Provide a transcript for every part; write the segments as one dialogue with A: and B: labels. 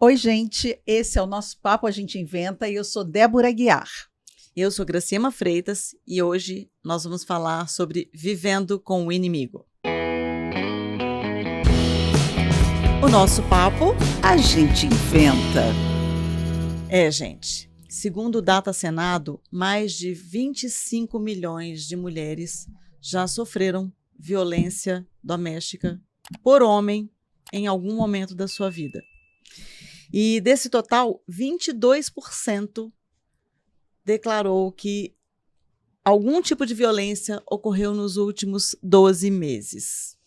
A: Oi, gente, esse é o nosso Papo A Gente Inventa e eu sou Débora Aguiar.
B: Eu sou Graciema Freitas e hoje nós vamos falar sobre vivendo com o inimigo. O nosso papo
A: A Gente Inventa.
B: Gente, segundo o Data Senado, mais de 25 milhões de mulheres já sofreram violência doméstica por homem em algum momento da sua vida. E desse total, 22% declarou que algum tipo de violência ocorreu nos últimos 12 meses.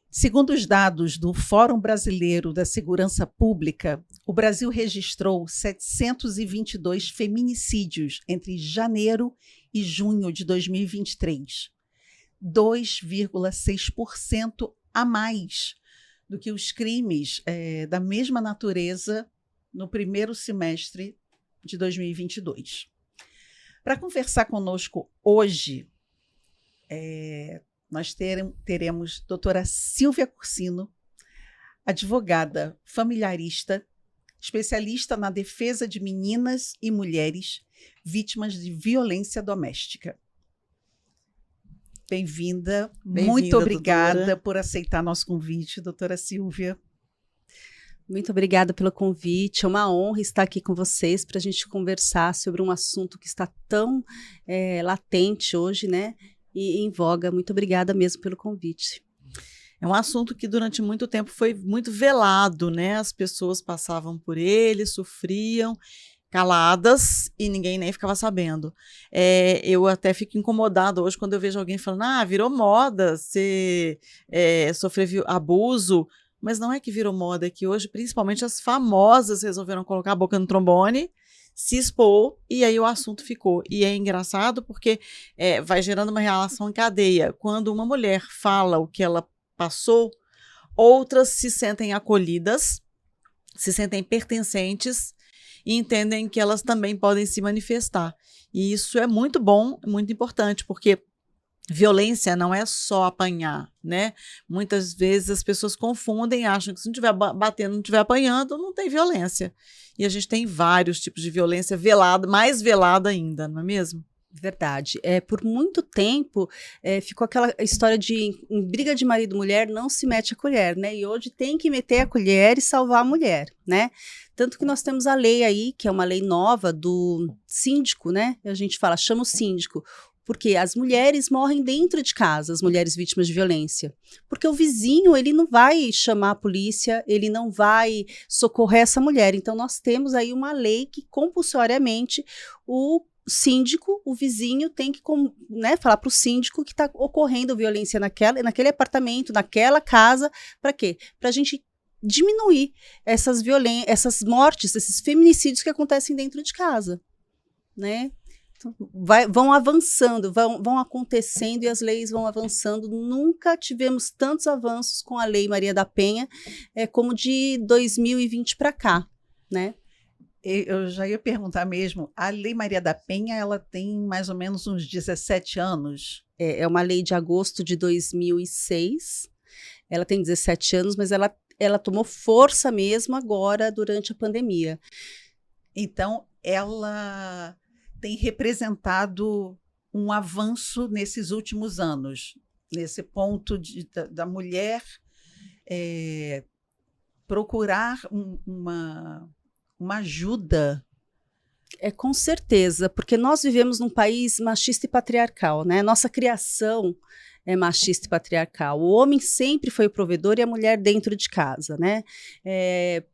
A: Segundo os dados do Fórum Brasileiro da Segurança Pública, o Brasil registrou 722 feminicídios entre janeiro e junho de 2023, 2,6% a mais do que os crimes da mesma natureza no primeiro semestre de 2022. Para conversar conosco hoje, nós teremos doutora Silvia Cursino, advogada familiarista, especialista na defesa de meninas e mulheres vítimas de violência doméstica. Bem-vinda, muito obrigada, doutora, por aceitar nosso convite, doutora Silvia.
C: Muito obrigada pelo convite, é uma honra estar aqui com vocês para a gente conversar sobre um assunto que está tão latente hoje, né, e em voga. Muito obrigada mesmo pelo convite.
B: É um assunto que durante muito tempo foi muito velado, né, as pessoas passavam por ele, sofriam, caladas e ninguém nem ficava sabendo. Eu até fico incomodada hoje quando eu vejo alguém falando, virou moda você sofrer abuso, mas não é que virou moda, é que hoje principalmente as famosas resolveram colocar a boca no trombone, se expor e aí o assunto ficou. E é engraçado porque vai gerando uma relação em cadeia. Quando uma mulher fala o que ela passou, outras se sentem acolhidas, se sentem pertencentes e entendem que elas também podem se manifestar. E isso é muito bom, muito importante, porque violência não é só apanhar, né? Muitas vezes as pessoas confundem, acham que se não estiver batendo, não estiver apanhando, não tem violência. E a gente tem vários tipos de violência velada, mais velada ainda, não é mesmo?
C: Verdade. Por muito tempo ficou aquela história de em briga de marido e mulher não se mete a colher, né? E hoje tem que meter a colher e salvar a mulher, né? Tanto que nós temos a lei aí, que é uma lei nova do síndico, né? A gente fala, chama o síndico. Porque as mulheres morrem dentro de casa, as mulheres vítimas de violência. Porque o vizinho, ele não vai chamar a polícia, ele não vai socorrer essa mulher. Então, nós temos aí uma lei que, compulsoriamente, o síndico, o vizinho, tem que falar para o síndico que está ocorrendo violência naquele apartamento, naquela casa. Para quê? Para a gente diminuir essas mortes, esses feminicídios que acontecem dentro de casa, né? Vão avançando, vão acontecendo e as leis vão avançando. Nunca tivemos tantos avanços com a Lei Maria da Penha como de 2020 para cá, né?
A: Eu já ia perguntar mesmo, a Lei Maria da Penha, ela tem mais ou menos uns 17 anos?
C: É uma lei de agosto de 2006, ela tem 17 anos, mas ela tomou força mesmo agora durante a pandemia.
A: Então, ela tem representado um avanço nesses últimos anos, nesse ponto da mulher procurar uma ajuda.
C: Com certeza, porque nós vivemos num país machista e patriarcal, né? Nossa criação é machista e patriarcal. O homem sempre foi o provedor e a mulher dentro de casa, né?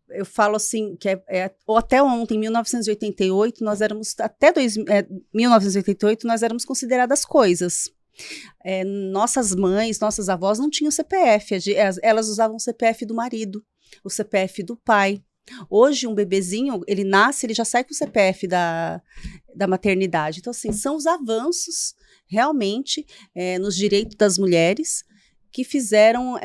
C: Eu falo assim, que ou até ontem, 1988, nós éramos, 1988, nós éramos consideradas coisas. Nossas mães, nossas avós não tinham CPF, elas usavam o CPF do marido, o CPF do pai. Hoje, um bebezinho, ele nasce, ele já sai com o CPF da maternidade. Então, assim, são os avanços, realmente, nos direitos das mulheres, que fizeram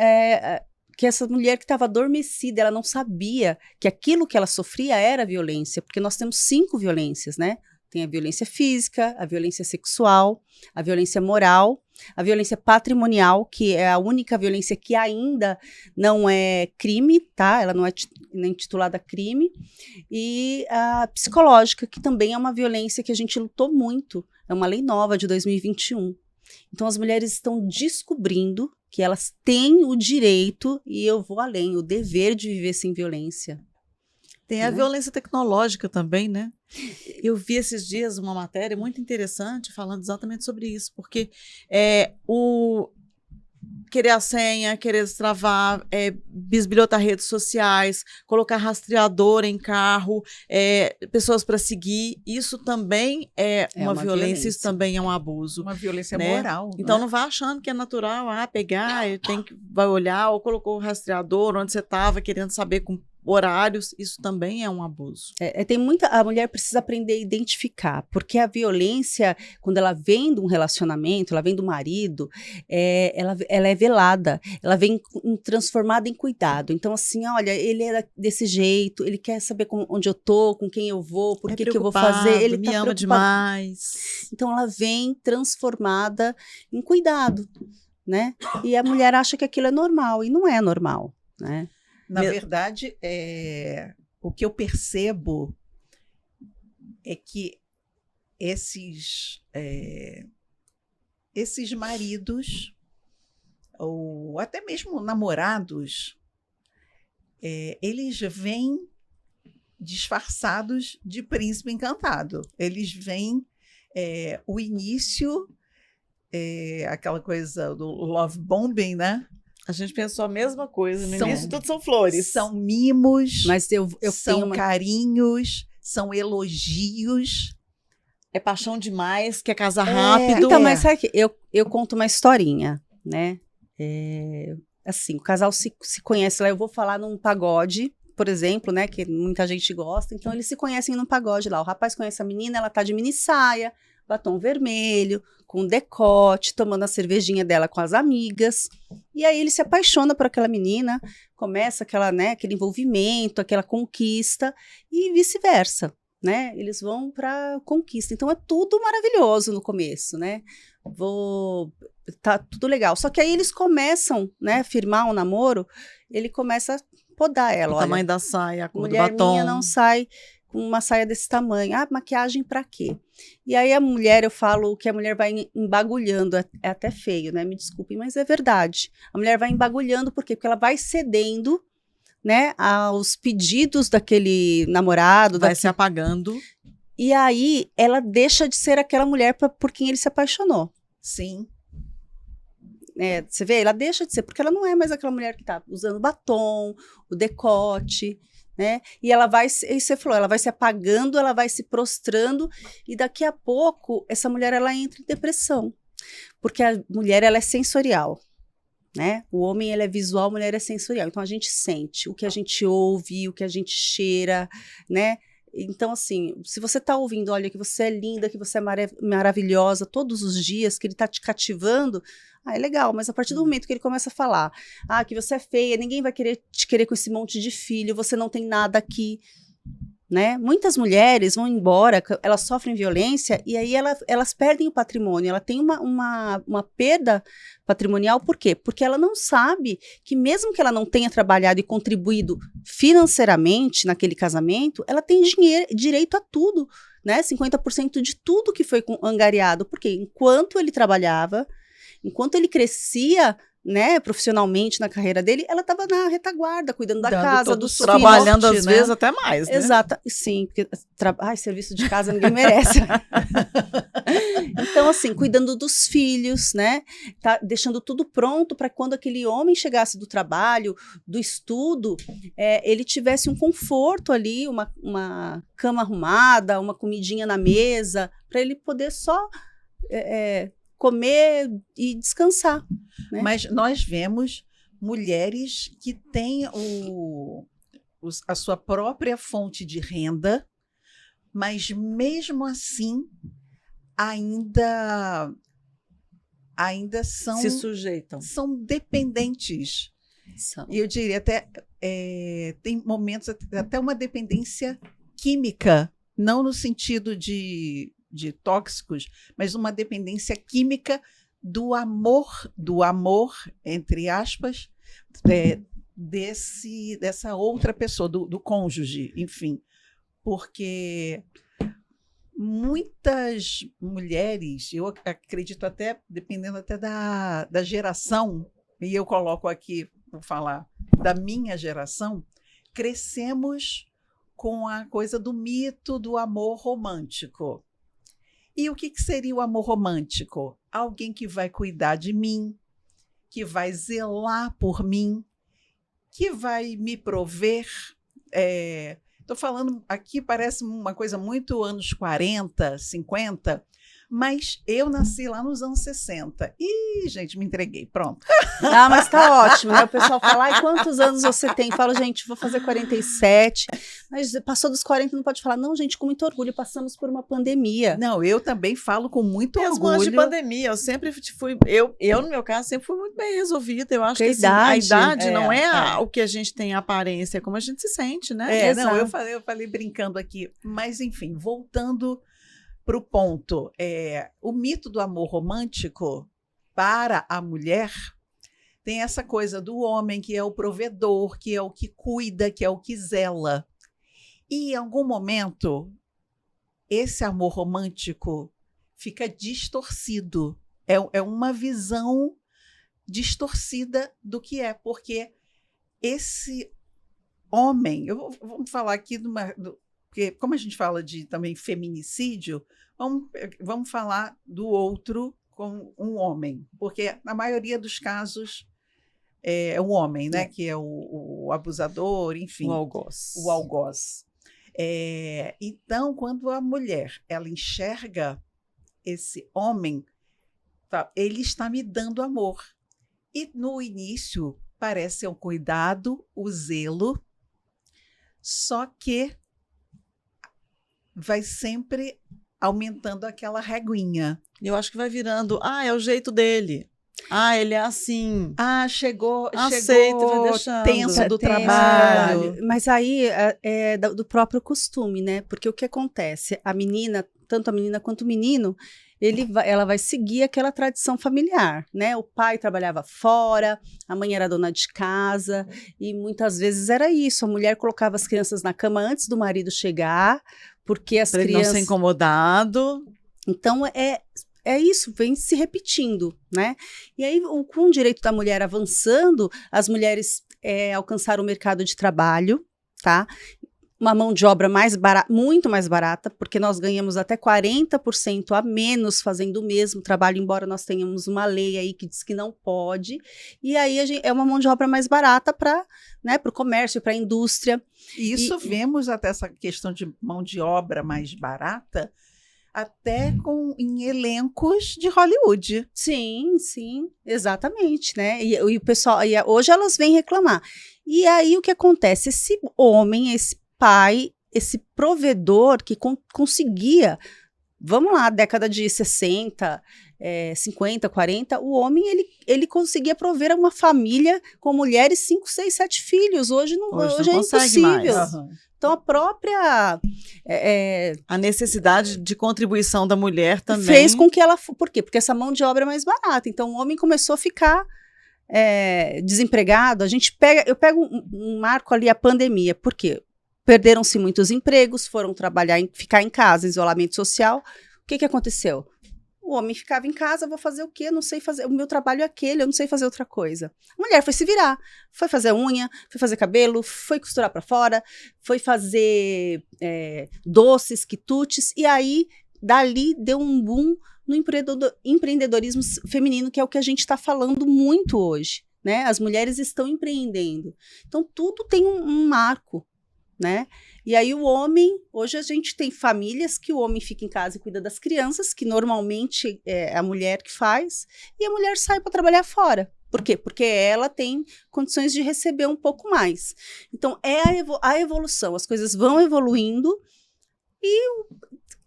C: que essa mulher que estava adormecida, ela não sabia que aquilo que ela sofria era violência, porque nós temos 5 violências, né? Tem a violência física, a violência sexual, a violência moral A violência patrimonial, que é a única violência que ainda não é crime, tá? Ela não é nem titulada crime. E a psicológica, que também é uma violência que a gente lutou muito. É uma lei nova de 2021. Então, as mulheres estão descobrindo que elas têm o direito, e eu vou além, o dever de viver sem violência.
B: Tem a violência tecnológica também, né? Eu vi esses dias uma matéria muito interessante falando exatamente sobre isso, porque o querer a senha, querer destravar, bisbilhotar redes sociais, colocar rastreador em carro, pessoas para seguir, isso também é uma violência, isso também é um abuso.
A: Uma violência
B: né?
A: moral.
B: Então
A: né?
B: não vá achando que é natural, pegar, vai olhar, ou colocou o rastreador, onde você estava, querendo saber com horários, isso também é um abuso.
C: A mulher precisa aprender a identificar, porque a violência, quando ela vem de um relacionamento, ela vem do marido, ela é velada, ela vem transformada em cuidado. Então, assim, olha, ele é desse jeito, ele quer saber onde eu tô, com quem eu vou, por que eu vou fazer, ele
B: me ama demais.
C: Então, ela vem transformada em cuidado, né? E a mulher acha que aquilo é normal, e não é normal, né?
A: Na verdade, o que eu percebo é que esses maridos, ou até mesmo namorados, eles vêm disfarçados de príncipe encantado. Eles vêm o início, aquela coisa do love bombing, né?
B: A gente pensou a mesma coisa, no início tudo são flores.
A: São mimos,
C: mas eu
A: são carinhos, são elogios.
B: É paixão demais, quer casar rápido.
C: Então, mas sabe que eu conto uma historinha, né? Assim, o casal se conhece lá, eu vou falar num pagode, por exemplo, né? Que muita gente gosta, então eles se conhecem num pagode lá. O rapaz conhece a menina, ela tá de mini saia, batom vermelho, com decote, tomando a cervejinha dela com as amigas. E aí ele se apaixona por aquela menina, começa aquele envolvimento, aquela conquista, e vice-versa, né? Eles vão para conquista. Então é tudo maravilhoso no começo, né? Tá tudo legal. Só que aí eles começam, né, firmar um namoro, ele começa a podar ela.
B: O tamanho da saia, a cor do
C: mulher
B: batom.
C: Minha não sai com uma saia desse tamanho. Maquiagem pra quê? E aí a mulher, eu falo que a mulher vai embagulhando, é até feio, né? Me desculpem, mas é verdade. A mulher vai embagulhando, por quê? Porque ela vai cedendo, né, aos pedidos daquele namorado.
B: Vai se apagando.
C: E aí ela deixa de ser aquela mulher por quem ele se apaixonou.
A: Sim.
C: Você vê, ela deixa de ser, porque ela não é mais aquela mulher que tá usando batom, o decote, né? E ela vai, você falou, ela vai se apagando, ela vai se prostrando, e daqui a pouco essa mulher ela entra em depressão, porque a mulher ela é sensorial, né? O homem ele é visual, a mulher é sensorial. Então a gente sente o que a gente ouve, o que a gente cheira, né? Então, assim, se você tá ouvindo, olha, que você é linda, que você é maravilhosa todos os dias, que ele tá te cativando, é legal, mas a partir do momento que ele começa a falar, que você é feia, ninguém vai te querer com esse monte de filho, você não tem nada aqui, né? Muitas mulheres vão embora, elas sofrem violência e aí elas perdem o patrimônio, ela tem uma perda patrimonial, por quê? Porque ela não sabe que mesmo que ela não tenha trabalhado e contribuído financeiramente naquele casamento, ela tem direito a tudo, né? 50% de tudo que foi angariado, porque enquanto ele trabalhava, enquanto ele crescia, né, profissionalmente na carreira dele, ela estava na retaguarda, cuidando da casa, dos filhos.
B: Trabalhando às vezes até mais, né?
C: Exato, sim, porque serviço de casa ninguém merece. Então, assim, cuidando dos filhos, né, tá deixando tudo pronto para quando aquele homem chegasse do trabalho, do estudo, ele tivesse um conforto ali, uma cama arrumada, uma comidinha na mesa, para ele poder só comer e descansar, né?
A: Mas nós vemos mulheres que têm a sua própria fonte de renda, mas mesmo assim ainda
B: se sujeitam.
A: São dependentes. E eu diria até tem momentos até uma dependência química, não no sentido de tóxicos, mas uma dependência química do amor, entre aspas, dessa outra pessoa, do cônjuge, enfim. Porque muitas mulheres, eu acredito até, dependendo até da geração, e eu coloco aqui, vou falar, da minha geração, crescemos com a coisa do mito do amor romântico. E o que seria o amor romântico? Alguém que vai cuidar de mim, que vai zelar por mim, que vai me prover. Estou falando aqui, parece uma coisa muito anos 40, 50, mas eu nasci lá nos anos 60. Ih, gente, me entreguei, pronto.
C: Ah, mas tá ótimo, né? O pessoal fala, ai, quantos anos você tem? Fala, gente, vou fazer 47. Mas passou dos 40, não pode falar. Não, gente, com muito orgulho, passamos por uma pandemia.
A: Não, eu também falo com muito
B: Mesmo
A: orgulho.
B: antes de pandemia, eu sempre fui, no meu caso, sempre fui muito bem resolvida. Eu acho
C: Porque
B: que assim, a
C: idade,
B: idade não é o que a gente tem a aparência, é como a gente se sente, né?
A: Não,
C: Exato.
A: eu falei brincando aqui. Mas, enfim, voltando para o ponto, o mito do amor romântico para a mulher tem essa coisa do homem que é o provedor, que é o que cuida, que é o que zela. E em algum momento, esse amor romântico fica distorcido. É uma visão distorcida do que é, porque esse homem, vamos falar aqui porque como a gente fala de também feminicídio, vamos falar do outro como um homem, porque na maioria dos casos é um homem, né, que é o abusador, enfim.
B: O algoz.
A: O algoz. Então, quando a mulher ela enxerga esse homem, ele está me dando amor. E no início parece o cuidado, o zelo, só que vai sempre aumentando aquela reguinha.
B: Eu acho que vai virando, é o jeito dele. Ele é assim.
A: Chegou
B: Aceita, vai deixando.
A: tenso do
C: Tem esse
A: trabalho.
C: Mas aí é do próprio costume, né? Porque o que acontece? A menina, tanto a menina quanto o menino, ela vai seguir aquela tradição familiar, né? O pai trabalhava fora, a mãe era dona de casa, e muitas vezes era isso. A mulher colocava as crianças na cama antes do marido chegar, porque as
B: Pra ele
C: crianças...
B: não ser incomodado.
C: Então, é isso, vem se repetindo, né? E aí, com o direito da mulher avançando, as mulheres alcançaram o mercado de trabalho, tá? Uma mão de obra muito mais barata, porque nós ganhamos até 40% a menos fazendo o mesmo trabalho, embora nós tenhamos uma lei aí que diz que não pode. E aí é uma mão de obra mais barata para o comércio, para a indústria.
A: Isso vemos até essa questão de mão de obra mais barata, até em elencos de Hollywood.
C: Sim, exatamente, né? E o pessoal, hoje elas vêm reclamar. E aí o que acontece? Esse homem, esse pai, esse provedor que conseguia, vamos lá, década de 60, 50, 40, o homem, ele conseguia prover uma família com mulheres, 5, 6, 7 filhos. Hoje
B: não
C: é
B: consegue
C: impossível.
B: mais.
C: Então, a própria...
B: a necessidade de contribuição da mulher também...
C: fez com que ela... Por quê? Porque essa mão de obra é mais barata. Então, o homem começou a ficar desempregado. Eu pego um marco ali, a pandemia. Por quê? Perderam-se muitos empregos, foram ficar em casa, isolamento social. O que aconteceu? O homem ficava em casa, vou fazer o quê? Não sei fazer, o meu trabalho é aquele, eu não sei fazer outra coisa. A mulher foi se virar, foi fazer unha, foi fazer cabelo, foi costurar para fora, foi fazer doces, quitutes, e aí, dali, deu um boom no empreendedorismo feminino, que é o que a gente está falando muito hoje, né? As mulheres estão empreendendo. Então, tudo tem um marco, né? E aí o homem, hoje a gente tem famílias que o homem fica em casa e cuida das crianças, que normalmente é a mulher que faz, e a mulher sai para trabalhar fora. Por quê? Porque ela tem condições de receber um pouco mais. Então, a evolução, as coisas vão evoluindo e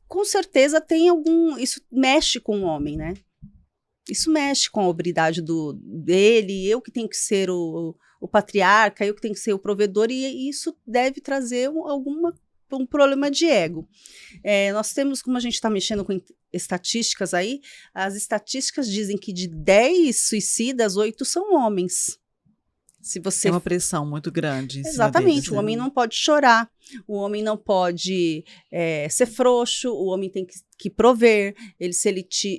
C: com certeza isso mexe com o homem, né? Isso mexe com a hombridade dele, eu que tenho que ser o patriarca, eu que tenho que ser o provedor, e isso deve trazer alguma um problema de ego. Nós temos, como a gente está mexendo com estatísticas aí, as estatísticas dizem que de 10 suicidas, 8 são homens. Se você...
B: É uma pressão muito grande em cima
C: Exatamente,
B: deles,
C: o
B: né?
C: homem não pode chorar, o homem não pode ser frouxo, o homem tem que prover, se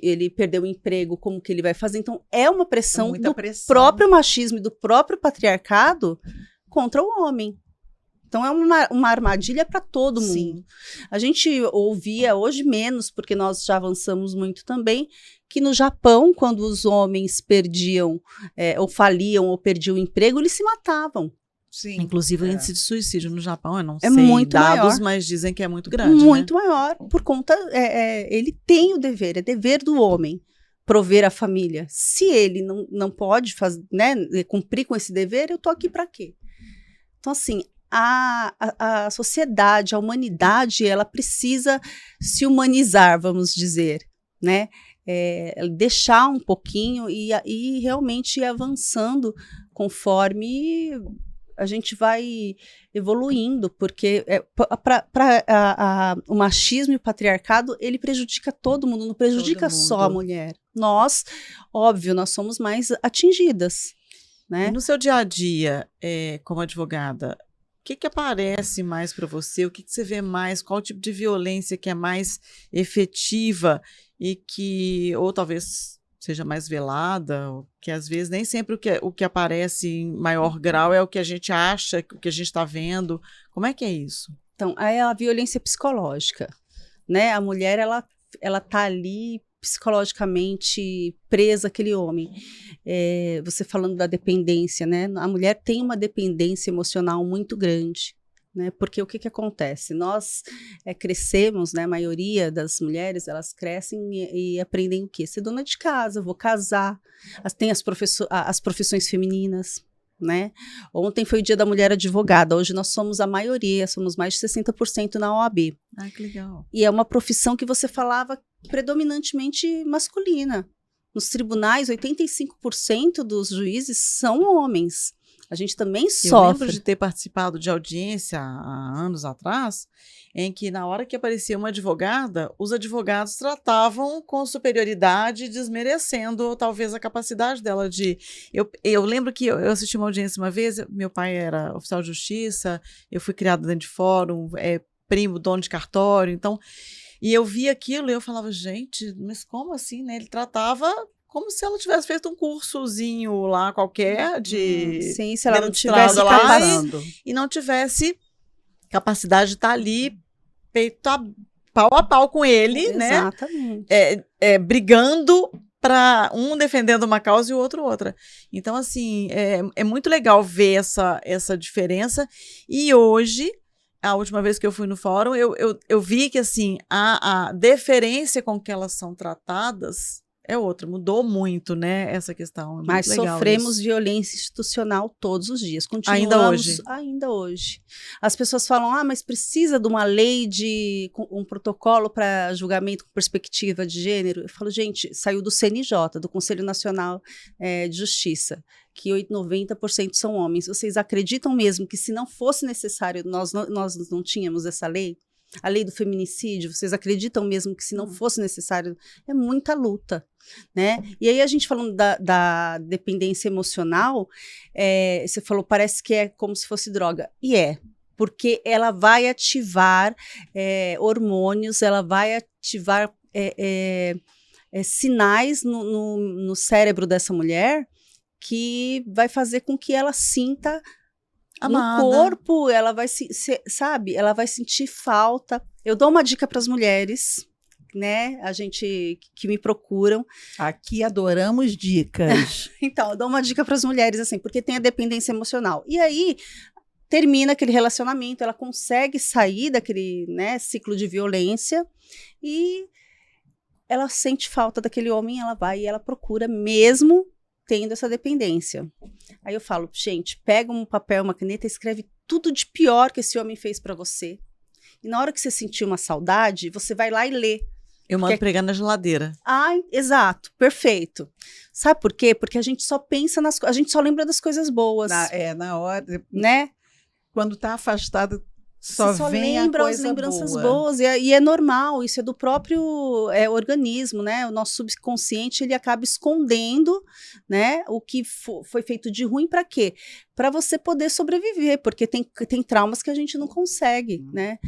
C: ele perder o emprego, como que ele vai fazer? Então, é uma pressão
A: Muita
C: do
A: pressão.
C: próprio machismo e do próprio patriarcado contra o homem. Então, é uma armadilha para todo mundo.
A: Sim.
C: A gente ouvia, hoje menos, porque nós já avançamos muito também, que no Japão, quando os homens perdiam, ou faliam, ou perdiam o emprego, eles se matavam.
A: Sim.
B: Inclusive o índice de suicídio no Japão, eu não
C: É
B: sei
C: muito
B: dados,
C: maior.
B: mas dizem que é muito grande,
C: Muito
B: né?
C: maior, por conta, ele tem o dever, é dever do homem prover a família. Se ele não pode cumprir com esse dever, eu tô aqui para quê? Então, assim, a sociedade, a humanidade, ela precisa se humanizar, vamos dizer, né? Deixar um pouquinho e realmente ir avançando conforme a gente vai evoluindo, porque o machismo e o patriarcado, ele prejudica todo mundo, não prejudica
B: Todo mundo.
C: só a mulher. Nós, óbvio, nós somos mais atingidas, né?
B: E no seu dia a dia, como advogada, o que aparece mais para você? O que você vê mais? Qual tipo de violência que é mais efetiva e que, ou talvez seja mais velada, ou que às vezes nem sempre o que aparece em maior grau é o que a gente acha, o que a gente está vendo. Como é que é isso?
C: Então, é a violência psicológica, né? A mulher, ela tá ali psicologicamente presa àquele homem. Você falando da dependência, né? A mulher tem uma dependência emocional muito grande, né? Porque o que acontece? Nós crescemos, né? A maioria das mulheres, elas crescem e aprendem o quê? Ser dona de casa, vou casar. Tem as profissões femininas, né? Ontem foi o Dia da Mulher Advogada, hoje nós somos a maioria, somos mais de 60% na OAB.
B: Ah, que legal.
C: E é uma profissão que você falava predominantemente masculina. Nos tribunais, 85% dos juízes são homens. A gente também
B: Eu
C: sofre.
B: lembro de ter participado de audiência há anos atrás, em que na hora que aparecia uma advogada, os advogados tratavam com superioridade, desmerecendo talvez a capacidade dela de... Eu lembro que eu assisti uma audiência uma vez, meu pai era oficial de justiça, eu fui criada dentro de fórum, primo, dono de cartório, então... E eu via aquilo e eu falava, gente, mas como assim, né? Ele tratava como se ela tivesse feito um cursozinho lá qualquer de...
C: Sim, se ela não
B: mestrado
C: tivesse
B: lá,
C: capacitando.
B: e não tivesse capacidade de estar ali peito pau a pau com ele, né?
C: Exatamente.
B: Brigando para um defendendo uma causa e o outro outra. Então, assim, é muito legal ver essa diferença. E hoje, a última vez que eu fui no fórum, eu vi que, assim, a deferência com que elas são tratadas é outra, mudou muito, né, essa questão. É muito
C: Mas
B: legal
C: sofremos
B: isso.
C: violência institucional todos os dias. Continuamos,
B: Ainda hoje?
C: As pessoas falam, mas precisa de uma lei, um protocolo para julgamento com perspectiva de gênero? Eu falo, gente, saiu do CNJ, do Conselho Nacional de Justiça, que 90% são homens. Vocês acreditam mesmo que se não fosse necessário, nós não tínhamos essa lei? A lei do feminicídio, vocês acreditam mesmo que se não fosse necessário? É muita luta, né? E aí a gente falando da dependência emocional, você falou, parece que é como se fosse droga. E porque ela vai ativar hormônios, ela vai ativar sinais no cérebro dessa mulher que vai fazer com que ela sinta
B: Amada.
C: no corpo, ela vai sabe, ela vai sentir falta. Eu dou uma dica para as mulheres, né? A gente que me procuram.
A: Aqui adoramos dicas.
C: Então, eu dou uma dica para as mulheres assim, porque tem a dependência emocional. E aí termina aquele relacionamento, ela consegue sair daquele, né, ciclo de violência e ela sente falta daquele homem, ela vai e ela procura mesmo tendo essa dependência. Aí eu falo, gente, pega um papel, uma caneta, escreve tudo de pior que esse homem fez pra você. E na hora que você sentir uma saudade, você vai lá e lê.
B: Eu mando pregar na geladeira.
C: Exato, perfeito. Sabe por quê? Porque a gente só pensa a gente só lembra das coisas boas.
A: Na hora,
C: né?
A: Quando está afastada, Só
C: Você
A: vem a
C: lembra as
A: coisa
C: lembranças
A: boa.
C: boas, e é normal, isso é do próprio organismo, né? O nosso subconsciente, ele acaba escondendo, né, o que foi feito de ruim para quê? Para você poder sobreviver, porque tem traumas que a gente não consegue, né?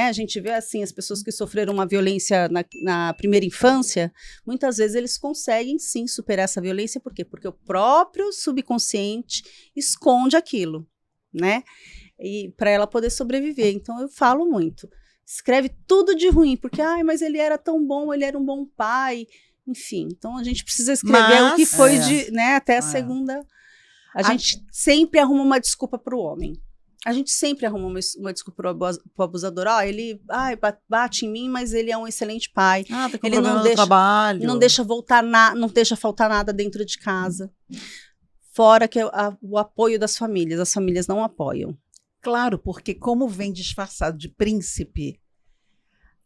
C: A gente vê, assim, as pessoas que sofreram uma violência na primeira infância, muitas vezes eles conseguem, sim, superar essa violência, por quê? Porque o próprio subconsciente esconde aquilo, né? E para ela poder sobreviver. Então eu falo muito. Escreve tudo de ruim, porque mas ele era tão bom, ele era um bom pai, enfim. Então a gente precisa escrever o que foi né, até a segunda. A gente sempre arruma uma desculpa para o homem. A gente sempre arruma uma desculpa para o abusador. Ele bate em mim, mas ele é um excelente pai.
B: Tá com
C: ele
B: problema no trabalho.
C: Não deixa não deixa faltar nada dentro de casa. Fora que o apoio das famílias. As famílias não apoiam.
A: Claro, porque como vem disfarçado de príncipe,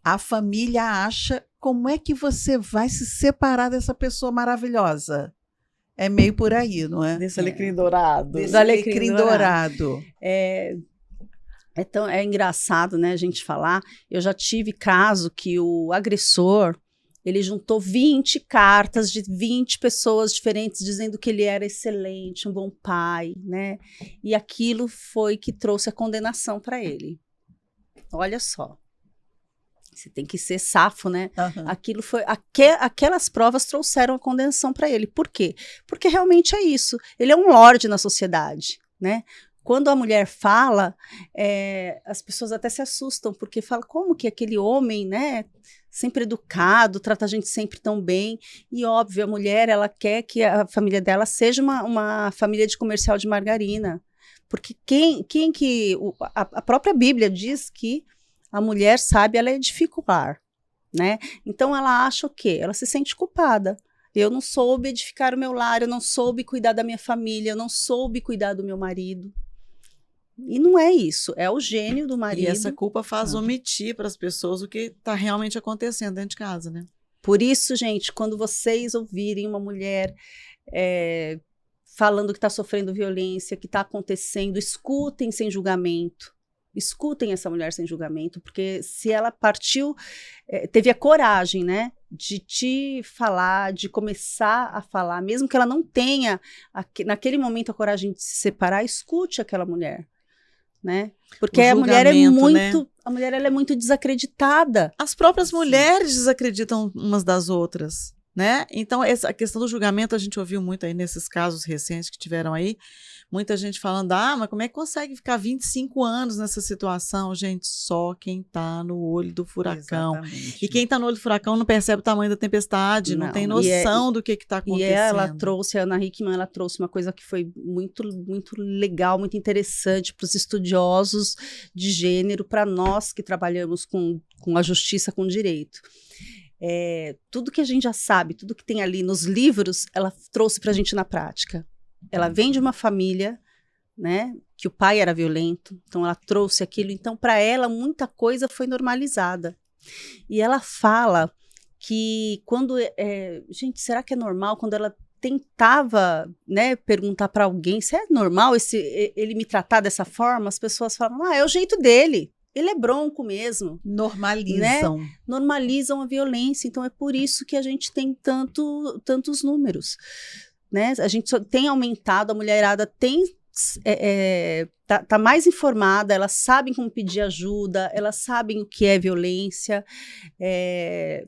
A: a família acha como é que você vai se separar dessa pessoa maravilhosa. É meio por aí, não é?
B: Desse alecrim dourado.
A: Desse alecrim dourado.
C: É engraçado, né, a gente falar. Eu já tive caso que o agressor, ele juntou 20 cartas de 20 pessoas diferentes dizendo que ele era excelente, um bom pai, né? E aquilo foi que trouxe a condenação para ele. Olha só. Você tem que ser safo, né?
A: Uhum.
C: Aquilo foi, aquelas provas trouxeram a condenação para ele. Por quê? Porque realmente é isso. Ele é um lorde na sociedade, né? Quando a mulher fala, as pessoas até se assustam, porque falam, como que aquele homem, né, sempre educado, trata a gente sempre tão bem. E, óbvio, a mulher, ela quer que a família dela seja uma família de comercial de margarina. Porque a própria Bíblia diz que a mulher sábia, ela edifica o lar, né? Então, ela acha o quê? Ela se sente culpada. Eu não soube edificar o meu lar, eu não soube cuidar da minha família, eu não soube cuidar do meu marido. E não é isso, é o gênio do marido.
B: E essa culpa faz omitir para as pessoas o que está realmente acontecendo dentro de casa, né?
C: Por isso, gente, quando vocês ouvirem uma mulher falando que está sofrendo violência, que está acontecendo, escutem sem julgamento. Escutem essa mulher sem julgamento, porque se ela partiu, teve a coragem, né, de te falar, de começar a falar, mesmo que ela não tenha, naquele momento, a coragem de se separar, escute aquela mulher. Né? Porque a mulher é muito, né? A mulher, ela é muito desacreditada.
B: As próprias mulheres desacreditam umas das outras, né? Então, a questão do julgamento a gente ouviu muito aí nesses casos recentes que tiveram aí, muita gente falando, mas como é que consegue ficar 25 anos nessa situação? Gente, só quem tá no olho do furacão. Exatamente. E quem tá no olho do furacão não percebe o tamanho da tempestade, não tem noção do que tá acontecendo.
C: E ela trouxe, a Ana Hickman, ela trouxe uma coisa que foi muito, muito legal, muito interessante para os estudiosos de gênero, para nós que trabalhamos com a justiça, com o direito. Tudo que a gente já sabe, tudo que tem ali nos livros, ela trouxe para a gente na prática. Ela vem de uma família, né, que o pai era violento, então ela trouxe aquilo. Então, para ela, muita coisa foi normalizada. E ela fala que quando... gente, será que é normal? Quando ela tentava, né, perguntar para alguém se é normal ele me tratar dessa forma, as pessoas falam, é o jeito dele. Ele é bronco mesmo.
A: Normalizam.
C: Né? Normalizam a violência. Então, é por isso que a gente tem tantos números. Né? A gente tem aumentado, a mulherada tá mais informada, elas sabem como pedir ajuda, elas sabem o que é violência,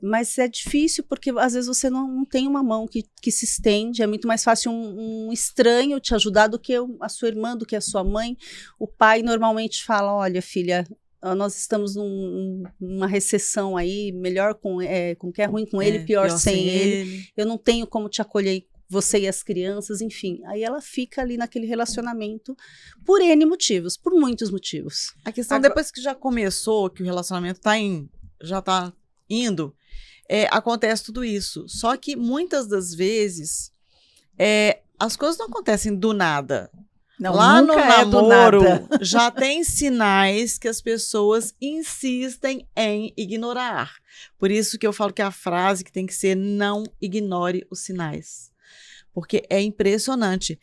C: mas é difícil porque às vezes você não tem uma mão que se estende, é muito mais fácil um estranho te ajudar do que a sua irmã, do que a sua mãe. O pai normalmente fala, olha filha, nós estamos numa recessão aí, melhor com que é ruim com ele, pior sem ele, eu não tenho como te acolher, você e as crianças, enfim. Aí ela fica ali naquele relacionamento por N motivos, por muitos motivos.
B: A questão, depois que já começou, que o relacionamento já está indo, acontece tudo isso. Só que muitas das vezes as coisas não acontecem do nada.
A: Não,
B: lá no namoro
A: do nada.
B: Já tem sinais que as pessoas insistem em ignorar. Por isso que eu falo que a frase que tem que ser: não ignore os sinais. Porque é impressionante.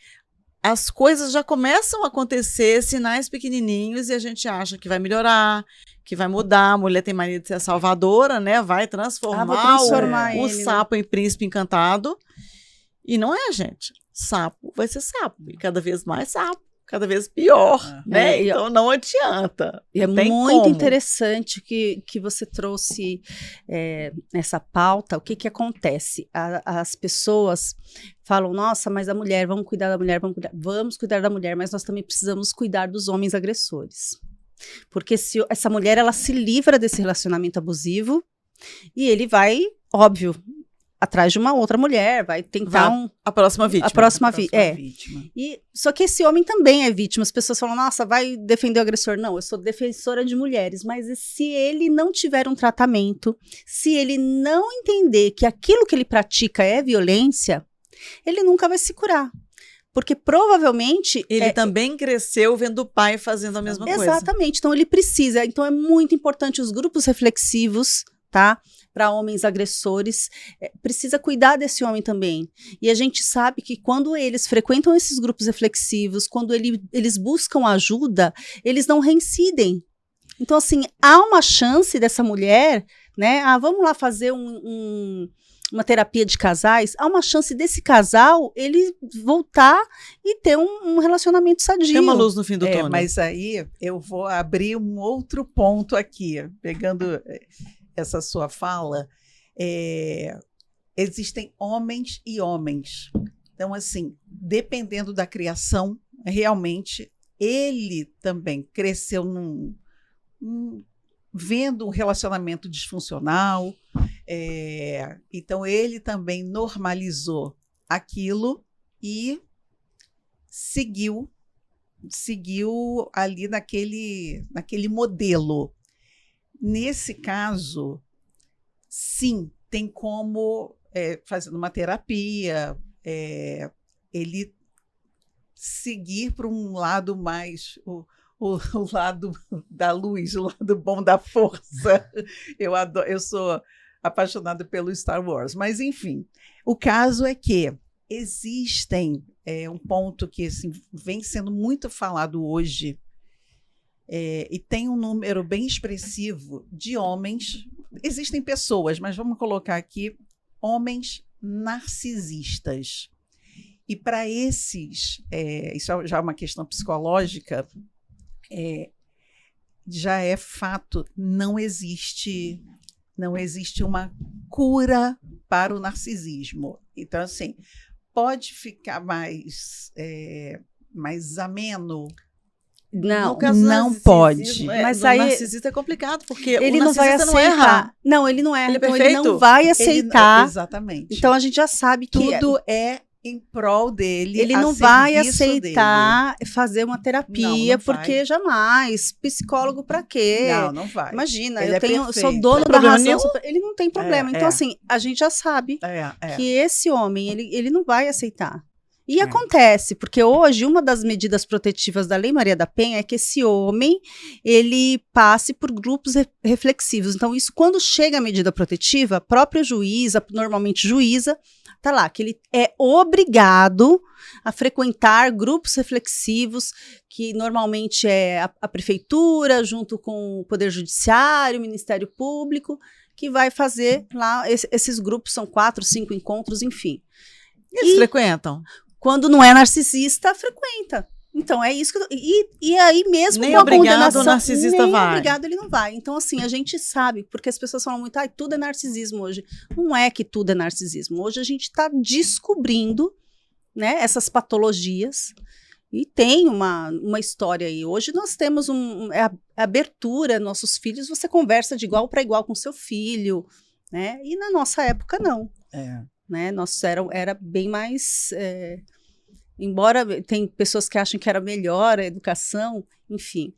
B: as coisas já começam a acontecer, sinais pequenininhos, e a gente acha que vai melhorar, que vai mudar. A mulher tem mania de ser a salvadora, né? Vai transformar,
C: vou transformar
B: o
C: ele,
B: sapo em príncipe encantado. E não é, gente. Sapo vai ser sapo. E cada vez mais sapo. Cada vez pior, né? Então não adianta.
C: E é
B: não tem
C: muito
B: como.
C: interessante que você trouxe essa pauta. O que acontece? As pessoas falam, nossa, mas a mulher, vamos cuidar da mulher, vamos cuidar da mulher, mas nós também precisamos cuidar dos homens agressores. Porque se essa mulher, ela se livra desse relacionamento abusivo e ele vai, óbvio, atrás de uma outra mulher, vai tentar
B: a próxima vítima.
C: A próxima vítima. Só que esse homem também é vítima. As pessoas falam, nossa, vai defender o agressor. Não, eu sou defensora de mulheres. Mas se ele não tiver um tratamento, se ele não entender que aquilo que ele pratica é violência, ele nunca vai se curar. Porque provavelmente...
B: Ele também cresceu vendo o pai fazendo a mesma coisa.
C: Exatamente. Então ele precisa. Então é muito importante os grupos reflexivos, tá? Para homens agressores, precisa cuidar desse homem também. E a gente sabe que quando eles frequentam esses grupos reflexivos, quando eles buscam ajuda, eles não reincidem. Então, assim, há uma chance dessa mulher, né? Vamos lá fazer uma terapia de casais. Há uma chance desse casal, ele voltar e ter um relacionamento sadio.
B: Tem uma luz no fim do túnel.
A: Mas aí eu vou abrir um outro ponto aqui, pegando... essa sua fala, existem homens e homens. Então, assim, dependendo da criação, realmente, ele também cresceu vendo um relacionamento disfuncional, então ele também normalizou aquilo e seguiu ali naquele modelo. Nesse caso, sim, tem como, fazendo uma terapia, ele seguir para um lado mais, o lado da luz, o lado bom da força. Eu sou apaixonada pelo Star Wars, mas enfim, o caso é que existem um ponto que assim, vem sendo muito falado hoje, e tem um número bem expressivo de homens, existem pessoas, mas vamos colocar aqui, homens narcisistas. E para esses, isso já é uma questão psicológica, já é fato, não existe uma cura para o narcisismo. Então, assim, pode ficar mais ameno. Não pode.
B: Mas aí, o narcisista é complicado, porque
C: ele
B: o
C: não vai aceitar.
B: Não erra.
C: Não, ele não erra.
B: Ele é
C: então
B: perfeito.
C: Ele não vai aceitar.
A: Exatamente.
C: Então a gente já sabe que
A: tudo é em prol dele.
C: Ele não vai aceitar fazer uma terapia, não porque vai. Jamais. Psicólogo pra quê?
A: Não vai.
C: Imagina,
A: ele
C: sou dono da razão. Ele não tem problema. Então, assim, a gente já sabe que esse homem, ele não vai aceitar. E acontece, porque hoje uma das medidas protetivas da Lei Maria da Penha é que esse homem, ele passe por grupos reflexivos. Então, isso, quando chega a medida protetiva, a própria juíza, normalmente juíza, tá lá, que ele é obrigado a frequentar grupos reflexivos, que normalmente é a prefeitura, junto com o Poder Judiciário, o Ministério Público, que vai fazer lá, esses grupos são 4, 5 encontros, enfim.
B: Eles frequentam?
C: Quando não é narcisista, frequenta. Então, é isso que... E aí mesmo
B: nem
C: com a
B: obrigado
C: condenação...
B: o narcisista
C: nem
B: vai.
C: obrigado ele não vai. Então, assim, a gente sabe, porque as pessoas falam muito, tudo é narcisismo hoje. Não é que tudo é narcisismo. Hoje a gente está descobrindo, né, essas patologias e tem uma história aí. Hoje nós temos a abertura, nossos filhos, você conversa de igual para igual com seu filho, né? E na nossa época, não. Né? Nossa, era bem mais... embora tem pessoas que acham que era melhor a educação, enfim,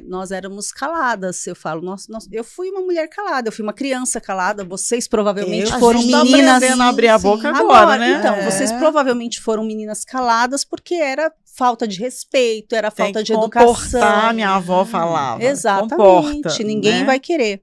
C: nós éramos caladas, eu falo, eu fui uma mulher calada, eu fui uma criança calada, vocês provavelmente foram meninas...
B: aprendendo a abrir a boca agora, né?
C: Então, vocês provavelmente foram meninas caladas porque era falta de respeito, era falta de educação.
B: Minha avó falava.
C: Exatamente,
B: comporta,
C: ninguém vai querer.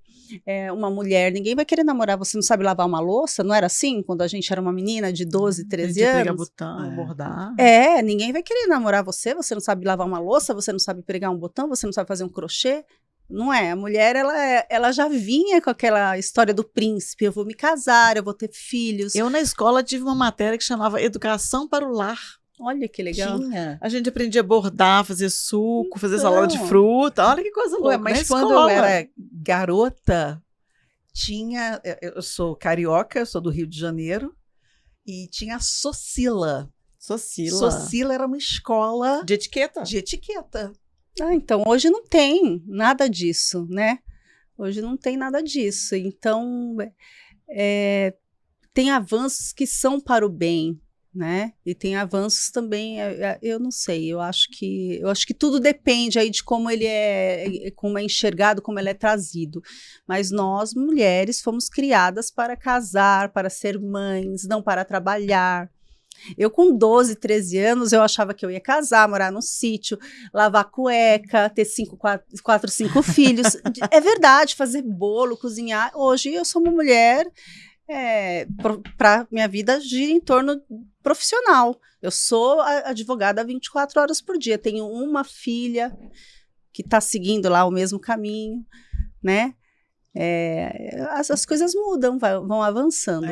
C: uma mulher, ninguém vai querer namorar, você não sabe lavar uma louça, não era assim quando a gente era uma menina de 12, 13 anos?
B: Pregar botão, bordar.
C: Ninguém vai querer namorar você não sabe lavar uma louça, você não sabe pregar um botão, você não sabe fazer um crochê. Não é? A mulher, ela já vinha com aquela história do príncipe, eu vou me casar, eu vou ter filhos.
B: Eu, na escola, tive uma matéria que chamava Educação para o Lar.
C: Olha que legal.
A: Tinha.
B: A gente aprendia a bordar, fazer suco, fazer salada de fruta. Olha que coisa louca.
A: Mas quando eu era garota, tinha... Eu sou carioca, eu sou do Rio de Janeiro, e tinha a Socila. Socila era uma escola...
B: De etiqueta.
A: De etiqueta.
C: Então, hoje não tem nada disso, né? Hoje não tem nada disso. Então, tem avanços que são para o bem, né? E tem avanços também, eu não sei, eu acho que tudo depende aí de como como é enxergado, como ele é trazido. Mas nós, mulheres, fomos criadas para casar, para ser mães, não para trabalhar. Eu, com 12, 13 anos, eu achava que eu ia casar, morar num sítio, lavar cueca, ter 4, 5 filhos. É verdade, fazer bolo, cozinhar. Hoje eu sou uma mulher, para minha vida gira em torno profissional. Eu sou advogada 24 horas por dia. Tenho uma filha que está seguindo lá o mesmo caminho, né? As coisas mudam, vão avançando.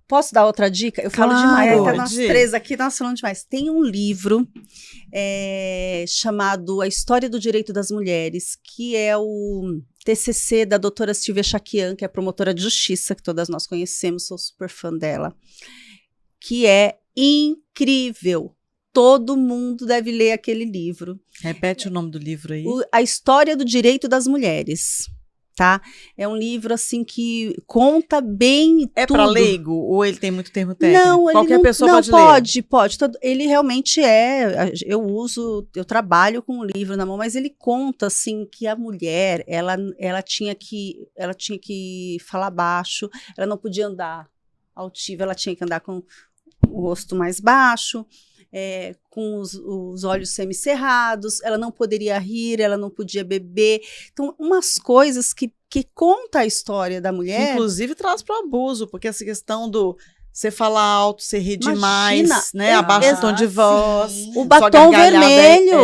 C: Posso dar outra dica? Eu falo demais, tá nós três aqui, nós falamos demais. Tem um livro chamado A História do Direito das Mulheres, que é o TCC da doutora Silvia Chaquian, que é promotora de justiça, que todas nós conhecemos, sou super fã dela, que é incrível. Todo mundo deve ler aquele livro.
B: Repete o nome do livro aí.
C: A História do Direito das Mulheres. Tá? É um livro assim que conta bem tudo.
B: É para leigo ou ele tem muito termo técnico?
C: Não,
B: qualquer pessoa pode ler.
C: Pode. Ele realmente eu trabalho com o livro na mão, mas ele conta assim que a mulher, ela tinha que falar baixo, ela não podia andar altiva, ela tinha que andar com o rosto mais baixo. Com os olhos semicerrados, ela não poderia rir, ela não podia beber. Então, umas coisas que conta a história da mulher.
B: Inclusive traz para o abuso, porque essa questão do você falar alto, você rir demais, né? Abaixa o tom de voz.
C: O batom vermelho.